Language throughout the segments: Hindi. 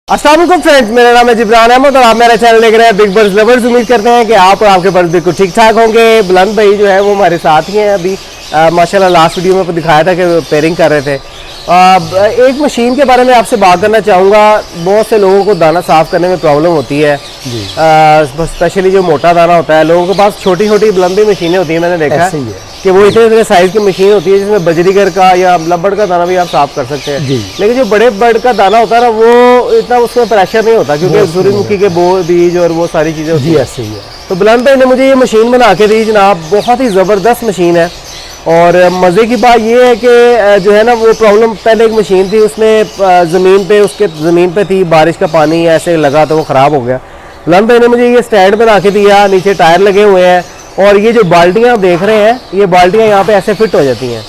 अस्सलाम वालेकुम फ्रेंड्स, मेरा नाम है जिब्रान अहमद और आप मेरा चैनल देख रहे हैं बिग बर्ड्स लवर्स। उम्मीद करते हैं कि आप और आपके बर्ड्स बिल्कुल ठीक ठाक होंगे। बुलंद भाई जो है वो हमारे साथ ही हैं। अभी माशाल्लाह लास्ट वीडियो में दिखाया था कि पेयरिंग कर रहे थे। एक मशीन के बारे में आपसे बात करना चाहूँगा। बहुत से लोगों को दाना साफ़ करने में प्रॉब्लम होती है, स्पेशली जो मोटा दाना होता है। लोगों के पास छोटी छोटी बुलंदी मशीनें होती हैं, मैंने देखा है कि वो इतने इतने साइज़ की मशीन होती है जिसमें बजरीगर का या लब्बड़ का दाना भी आप साफ़ कर सकते हैं। लेकिन जो बड़े बर्ड का दाना होता है ना, वो इतना उसमें प्रेशर नहीं होता क्योंकि सूरजमुखी के बीज और वो सारी चीज़ें होती हैं। तो बुलंद भाई ने मुझे ये मशीन बना के दी जनाब, बहुत ही ज़बरदस्त मशीन है। और मज़े की बात ये है कि जो है ना वो प्रॉब्लम, पहले एक मशीन थी उसमें ज़मीन पे थी, बारिश का पानी ऐसे लगा तो वो ख़राब हो गया। बुलंद भाई ने मुझे ये स्टैंड बना के दिया, नीचे टायर लगे हुए हैं और ये जो बाल्टियाँ आप देख रहे हैं, ये बाल्टियाँ यहाँ पे ऐसे फिट हो जाती हैं।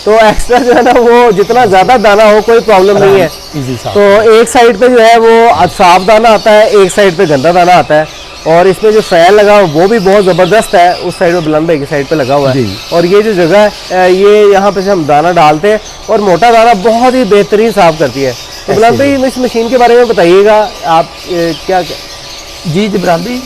तो एक्स्ट्रा जो है ना वो जितना ज़्यादा दाना हो कोई प्रॉब्लम नहीं है। तो एक साइड पे जो है वो साफ दाना आता है, एक साइड पे गंदा दाना आता है। और इसमें जो फैन लगा वो भी बहुत ज़बरदस्त है, उस साइड में बुलंद भाई की साइड पे लगा हुआ है। और ये जो जगह है ये यहाँ पे से हम दाना डालते हैं और मोटा दाना बहुत ही बेहतरीन साफ़ करती है। तो बुलंद भाई इस मशीन के बारे में बताइएगा आप क्या। जी जिब्रान भाई,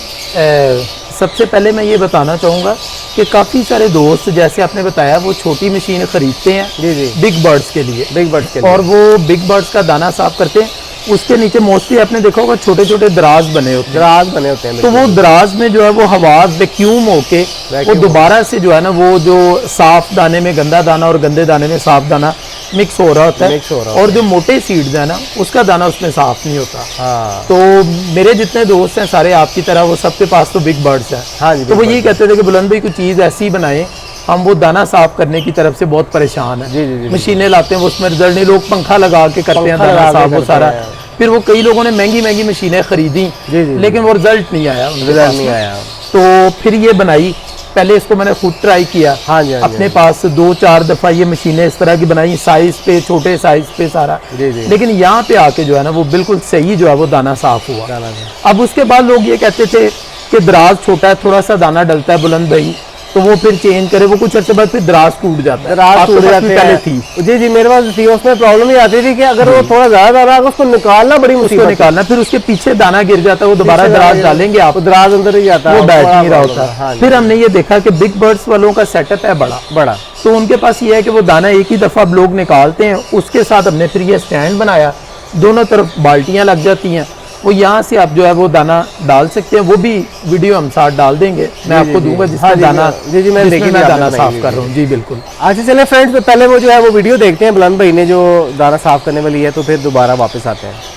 सबसे पहले मैं ये बताना चाहूँगा कि काफ़ी सारे दोस्त, जैसे आपने बताया, वो छोटी मशीन खरीदते हैं बिग बर्ड्स के लिए, और वो बिग बर्ड्स का दाना साफ़ करते हैं। उसके नीचे मोस्टली आपने देखा होगा छोटे छोटे दराज बने होते हैं। तो वो दराज में जो है वो हवा वैक्यूम होके वो दोबारा से जो है ना वो जो साफ दाने में गंदा दाना और गंदे दाने में साफ दाना मिक्स हो रहा होता है। और जो मोटे सीड्स है ना उसका दाना उसमें साफ नहीं होता। तो मेरे जितने दोस्त हैं सारे आपकी तरह, वो सबके पास तो बिग बर्ड्स हैं। तो वो यही कहते थे कि बुलंद भाई कोई चीज़ ऐसी बनाए, हम वो दाना साफ करने की तरफ से बहुत परेशान है। मशीनें लाते हैं वो उसमें रिजल्ट नहीं, लोग पंखा लगा के करते हैं दाना साफ वो सारा। फिर वो कई लोगों ने महंगी मशीनें खरीदी लेकिन वो रिजल्ट नहीं आया। तो फिर ये बनाई, पहले इसको मैंने खुद ट्राई किया। अपने पास 2-4 दफ़ा ये मशीनें इस तरह की बनाई, साइज पे, छोटे साइज पे सारा। लेकिन यहाँ पे आके जो है ना वो बिल्कुल सही जो है वो दाना साफ हुआ। अब उसके बाद लोग ये कहते थे कि दराज छोटा है, थोड़ा सा दाना डलता है बुलंद भाई, तो वो फिर चेंज करे। वो कुछ अर्से बाद फिर दराज टूट जाता है। पहले थी जी मेरे पास थी, उसमें प्रॉब्लम ये आती थी कि अगर वो थोड़ा ज्यादा दाना आएगा उसको निकालना बड़ी मुश्किल, निकालना फिर उसके पीछे दाना गिर जाता है, वो दोबारा दराज डालेंगे आप, दराज अंदर ही जाता है, वो बैठ नहीं रहा होता। फिर हमने ये देखा कि बिग बर्ड्स वालों का सेटअप है बड़ा, तो उनके पास ये है कि वो दाना एक ही दफा लोग निकालते हैं। उसके साथ हमने फिर ये स्टैंड बनाया, दोनों तरफ बाल्टियां लग जाती हैं, वो यहाँ से आप जो है वो दाना डाल सकते हैं। वो भी वीडियो हम साथ डाल देंगे, मैं आपको दूंगा जिसमें दाना मैं दाना साफ कर रहा हूँ। जी बिल्कुल। अच्छा चले फ्रेंड्स, पहले वो जो है वो वीडियो देखते हैं बुलंद भाई ने जो दाना साफ करने वाली है, तो फिर दोबारा वापस आते हैं।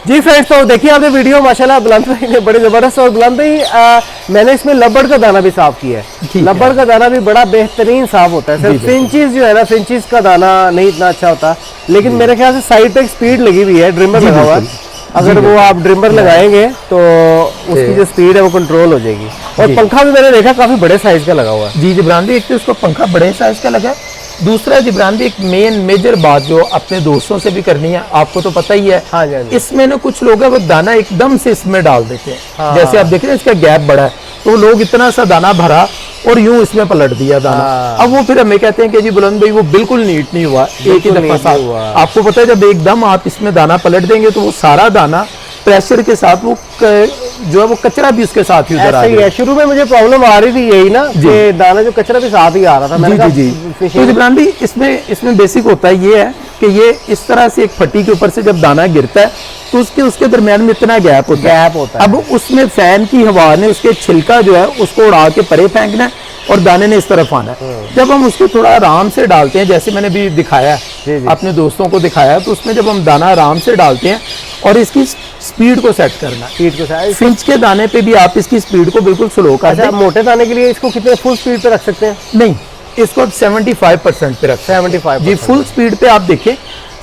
जी फ्रेंड्स, तो देखिए आपने वीडियो माशाल्लाह बुलंद भाई ने बड़े ज़बरदस्त। और बुलंद भाई मैंने इसमें लब्बड़ का दाना भी साफ़ किया है। लब्बड़ का दाना भी बड़ा बेहतरीन साफ़ होता है। सिर्फ फिंचीज जो है ना, फिंचीज का दाना नहीं इतना अच्छा होता, लेकिन मेरे ख्याल से साइड पे एक स्पीड लगी हुई है, ड्रिमर लगा हुआ है। अगर वो आप ड्रिमर लगाएंगे तो उसकी जो स्पीड है वो कंट्रोल हो जाएगी। और पंखा भी मैंने देखा काफ़ी बड़े साइज़ का लगा हुआ है। जी जिब्रान भाई, एक तो उसको पंखा बड़े साइज़ का लगा है, दूसरा जिब्रान भी एक मेजर बात जो अपने दोस्तों से भी करनी है, आपको तो पता ही है। इसमें ना कुछ लोग है वो दाना एकदम से इसमें डाल देते हैं। जैसे आप देख रहे हैं इसका गैप बड़ा है, तो लोग इतना सा दाना भरा और यूं इसमें पलट दिया दाना। अब वो फिर हमें कहते हैं कि जी बुलंद भाई वो बिल्कुल नीट नहीं हुआ, एक ही दफा साथ। आपको पता है जब एकदम आप इसमें दाना पलट देंगे तो वो सारा दाना प्रेशर के साथ वो जो है वो कचरा भी उसके साथ ही उधर आ गया। शुरू में मुझे प्रॉब्लम आ रही थी यही ना कि दाना जो कचरा भी साथ ही आ रहा था। मैंने कहा तो जिब्रान भाई इसमें बेसिक होता है ये है कि ये इस तरह से एक फटी के ऊपर से जब दाना गिरता है तो उसके दरमियान में इतना गैप होता है। अब उसमें फैन की हवा ने उसके छिलका जो है उसको उड़ा के परे फेंकना है और दाने ने इस तरफ आना है। जब हम उसको थोड़ा आराम से डालते हैं, जैसे मैंने भी दिखाया अपने दोस्तों को दिखाया, तो उसमें जब हम दाना आराम से डालते हैं और इसकी स्पीड को सेट करना, फिंच के दाने पे भी आप इसकी स्पीड को बिल्कुल स्लो कर दें। मोटे दाने के लिए इसको कितने फुल स्पीड पे रख सकते हैं? नहीं, इसको आप 75% पे रखें। 75 जी, फुल स्पीड पे आप देखें।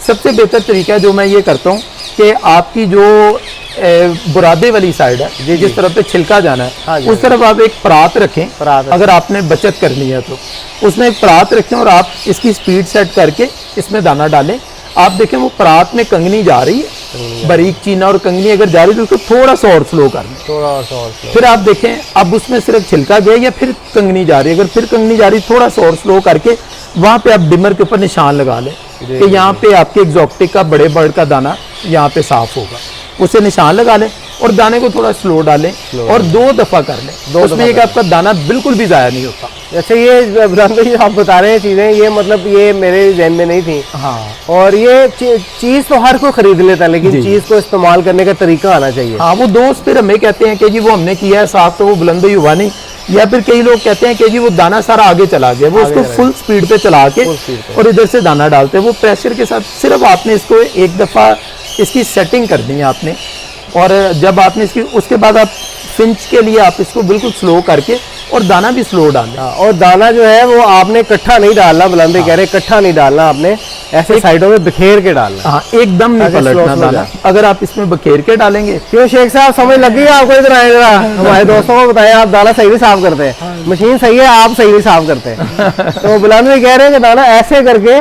सबसे बेहतर तरीका जो मैं ये करता हूँ कि आपकी जो बुरादे वाली साइड है, जिस तरफ पे छिलका जाना है, उस तरफ आप एक परात रखें। अगर आपने बचत करनी है तो उसमें एक परात रखें और आप इसकी स्पीड सेट करके इसमें दाना डालें। आप देखें वो परात में कंगनी जा रही है, बारीक चीना और कंगनी अगर जा रही है तो उसको थोड़ा सा और स्लो कर लें, थोड़ा और स्लो। फिर आप देखें अब उसमें सिर्फ छिलका गया या फिर कंगनी जा रही है। अगर फिर कंगनी जा रही है थोड़ा सा और स्लो करके वहां पे आप डिमर के ऊपर निशान लगा लें कि यहाँ पे आपके एक्सोटिक का बड़े बर्ड का दाना यहाँ पे साफ होगा, उसे निशान लगा लें और दाने को थोड़ा स्लो डालें और 2 दफा कर लें। उसमें एक आपका दाना बिल्कुल भी जाया नहीं होता। जैसे ये बुलंद भाई आप बता रहे हैं चीजें, ये मतलब ये मेरे ज़हन में नहीं थी। हाँ, और ये चीज तो हर कोई खरीद लेता है, लेकिन चीज को इस्तेमाल करने का तरीका आना चाहिए। हाँ, वो दोस्त फिर हमें कहते हैं कि जी वो हमने किया है साफ तो वो बुलंद भाई हुआ नहीं, या फिर कई लोग कहते हैं कि जी वो दाना सारा आगे चला गया, वो उसको फुल स्पीड पे चला के और इधर से दाना डालते हैं। वो प्रेशर के साथ सिर्फ आपने इसको एक दफा इसकी सेटिंग कर दी है आपने, और जब आपने इसकी उसके बाद आप फिंच के लिए आप इसको बिल्कुल स्लो करके और दाना भी स्लो डालना। और दाना जो है वो आपने इकट्ठा नहीं डालना, बुलंद भाई कह रहे इकट्ठा नहीं डालना, आपने ऐसे साइडों में बिखेर के डालना। हाँ, एकदम नहीं पलटना दाना। अगर आप इसमें बिखेर के डालेंगे। क्यों शेख साहब समझ लग गई आपको? इधर आए जरा, हमारे दोस्तों को बताएं, आप दाना सही नहीं साफ करते हैं, मशीन सही है, आप सही नहीं साफ करते। तो बुलंद भाई कह रहे हैं कि दाना ऐसे करके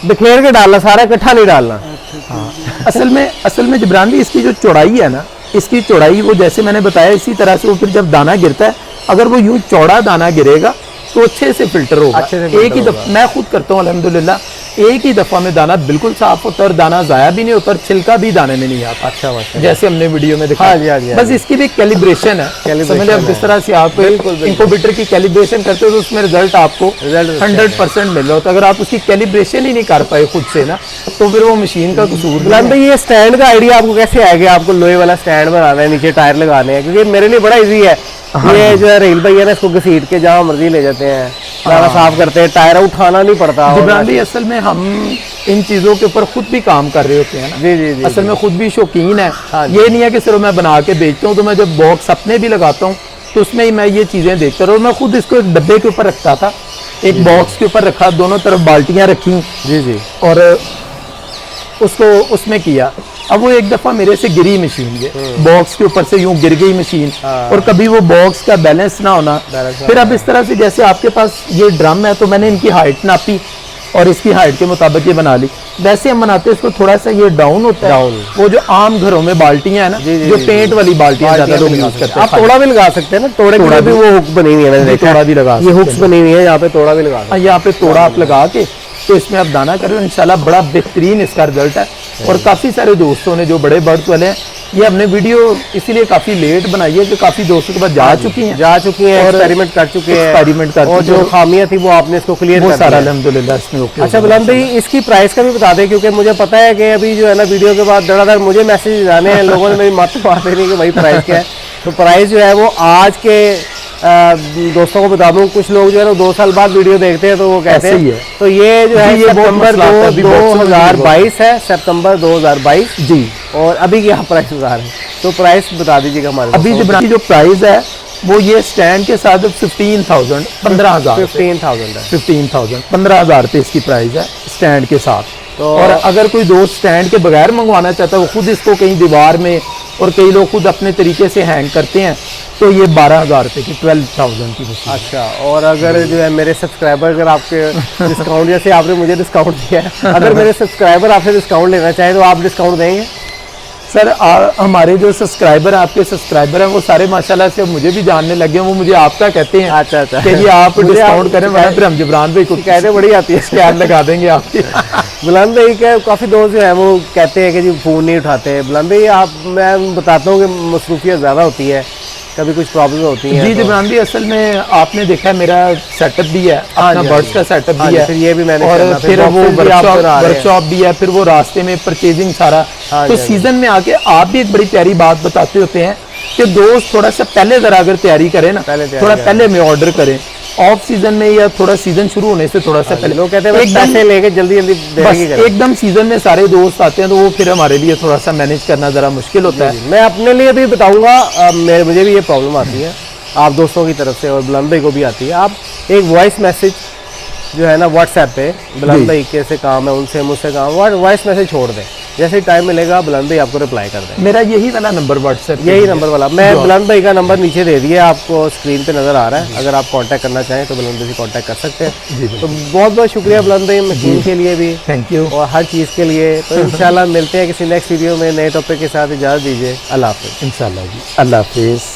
बिखेर के डालना, सारा इकट्ठा नहीं डालना। हाँ, असल में जिब्रान भी इसकी जो चौड़ाई है ना, इसकी चौड़ाई वो जैसे मैंने बताया इसी तरह से वो फिर जब दाना गिरता है, अगर वो यूं चौड़ा दाना गिरेगा तो अच्छे से फिल्टर होगा। एक ही दफा मैं खुद करता हूँ अल्हम्दुलिल्लाह, एक ही दफा में दाना बिल्कुल साफ होता है और दाना जाया भी नहीं होता और छिलका भी दाने में नहीं आता। अच्छा, जैसे हमने वीडियो में दिखाया। बस इसकी भी कैलिब्रेशन है, समझ लीजिए जिस तरह से आप इंक्यूबेटर की कैलिब्रेशन करते हो तो उसमें रिजल्ट आपको 100% मिल रहा होता है। अगर आप उसकी कैलिब्रेशन ही नहीं कर पाए खुद से ना, तो फिर वो मशीन का कसूर। बुलंद भाई ये स्टैंड का आइडिया आपको कैसे आ गया? आपको लोहे वाला स्टैंड बनाना है, नीचे टायर लगाने हैं, क्योंकि मेरे लिए बड़ा इजी है। ये जो है रेल भाई है ना, इसको घसीट के जहाँ मर्जी ले जाते हैं, दाना साफ करते हैं, टायर उठाना नहीं पड़ता। जिब्रान भाई असल में हम इन चीजों के ऊपर खुद भी काम कर रहे होते हैं ना। जी, असल में खुद भी शौकीन है। ये नहीं है कि सिर्फ मैं बना के बेचता हूँ, तो मैं जब बॉक्स अपने भी लगाता हूँ तो उसमें ही मैं ये चीजें देखता हूँ। और मैं खुद इसको एक डब्बे के ऊपर रखता था, एक बॉक्स के ऊपर रखा, दोनों तरफ बाल्टियां रखी जी, और उसको उसमें किया। अब वो एक दफा मेरे से गिरी मशीन, ये बॉक्स के ऊपर से यूं गिर गई मशीन, और कभी वो बॉक्स का बैलेंस ना होना। फिर अब इस तरह से जैसे आपके पास ये ड्रम है तो मैंने इनकी हाइट नापी और इसकी हाइट के मुताबिक ये बना ली। वैसे हम बनाते हैं इसको थोड़ा सा ये डाउन होता है। वो जो आम घरों में बाल्टियां है ना, जो पेंट वाली बाल्टियां ज्यादा लोग यूज करते हैं। आप तोड़ा भी लगा सकते हैं ना, तोड़े के लिए भी वो हुक बनी हुई है, मैंने देखा। तोड़ा भी लगा, ये हुक्स बनी हुई है, यहाँ पे तोड़ा भी लगा, यहाँ पे तोड़ा आप लगा के तो इसमें आप दाना करो, इंशाल्लाह बड़ा बेहतरीन इसका रिजल्ट है। और काफी सारे दोस्तों ने जो बड़े बर्ड्स वाले हैं, ये हमने वीडियो इसीलिए काफी लेट बनाई है कि काफी दोस्तों के पास जा चुकी हैं, एक्सपेरिमेंट कर चुके हैं, और जो खामियां थी वो आपने इसको क्लियर कर दिया अल्हम्दुलिल्लाह इसमें। अच्छा बुलंद भाई, इसकी प्राइस का भी बता दें, क्योंकि मुझे पता है कि अभी जो है ना वीडियो के बाद धड़ाधड़ मुझे मैसेज आने हैं, लोगों ने मेरी मत मार देनी कि भाई प्राइस क्या है। तो प्राइस जो है वो आज के दोस्तों को बता दूं, कुछ लोग जो है ना 2 साल बाद वीडियो देखते हैं तो वो कहते हैं। तो ये जो है सितंबर 2022 है, सितंबर 2022 जी। और अभी क्या प्राइस बता रहे हैं, तो प्राइस बता दीजिएगा हमारे। अभी जो प्राइस है वो ये स्टैंड के साथ 15,000 15,000 15,000 रुपये इसकी प्राइस है स्टैंड के साथ। तो और अगर कोई दोस्त स्टैंड के बगैर मंगवाना चाहता है, वो खुद इसको कहीं दीवार में, और कई लोग खुद अपने तरीके से हैंग करते हैं, तो ये 12,000 रुपये की 12,000 की मशीन। अच्छा, और अगर जो है मेरे सब्सक्राइबर, अगर आपके डिस्काउंट जैसे आपने मुझे डिस्काउंट दिया है, अगर मेरे सब्सक्राइबर आपसे डिस्काउंट लेना चाहे तो आप डिस्काउंट देंगे? सर हमारे जो सब्सक्राइबर आपके सब्सक्राइबर हैं वो सारे माशाल्लाह से अब मुझे भी जानने लगे हैं, वो मुझे आपका कहते हैं। अच्छा अच्छा कि जी आप डिस्काउंट करें, वरना फिर हम जिब्रान भाई को कहते बड़ी आती है, स्कैन लगा देंगे आपकी। बुलंद भाई के काफ़ी दोस्त जो है वो कहते हैं कि जी फ़ोन नहीं उठाते। बुलंद भाई आप, मैं बताता हूँ कि मसरूफियत ज़्यादा होती है, कभी कुछ प्रॉब्लम होती है। जी जिब्रान भाई, असल में आपने देखा है मेरा सेटअप भी है, अपना बर्ड्स का सेटअप भी है, फिर ये भी मैंने और करना, फिर वो workshop वर्कशॉप भी है, फिर वो रास्ते में परचेजिंग सारा। तो सीजन में आके आप भी एक बड़ी प्यारी बात बताते होते हैं कि दोस्त थोड़ा सा पहले जरा अगर तैयारी करें ना, थोड़ा पहले में ऑर्डर करें, ऑफ सीजन में या थोड़ा सीजन शुरू होने से थोड़ा सा पहले। लोग कहते हैं पैसे लेके जल्दी जल्दी बस एकदम सीजन में सारे दोस्त आते हैं, तो वो फिर हमारे लिए थोड़ा सा मैनेज करना जरा मुश्किल होता है। मैं अपने लिए भी बताऊंगा, मुझे भी ये प्रॉब्लम आती है, आप दोस्तों की तरफ से और बुलंद भाई को भी आती है। आप एक वॉइस मैसेज जो है ना व्हाट्सएप पे, बुलंद भाई कैसे काम है, उनसे मुझसे काम, वॉइस मैसेज छोड़ दें, जैसे टाइम मिलेगा बुलंद भाई आपको रिप्लाई कर दें। मेरा यही वाला नंबर व्हाट्सएप, यही नंबर वाला, मैं बुलंद भाई का नंबर नीचे दे दिया, आपको स्क्रीन पे नज़र आ रहा है। अगर आप कांटेक्ट करना चाहें तो बुलंद भाई से कांटेक्ट कर सकते हैं। तो बहुत बहुत शुक्रिया बुलंद भाई, मशीन के लिए भी थैंक यू, और हर चीज़ के लिए। तो इंशाल्लाह मिलते हैं किसी नेक्स्ट वीडियो में नए टॉपिक के साथ। इजाज़त दीजिए, अल्लाह हाफ़िज़। इंशाल्लाह जी, अल्लाह हाफिज़।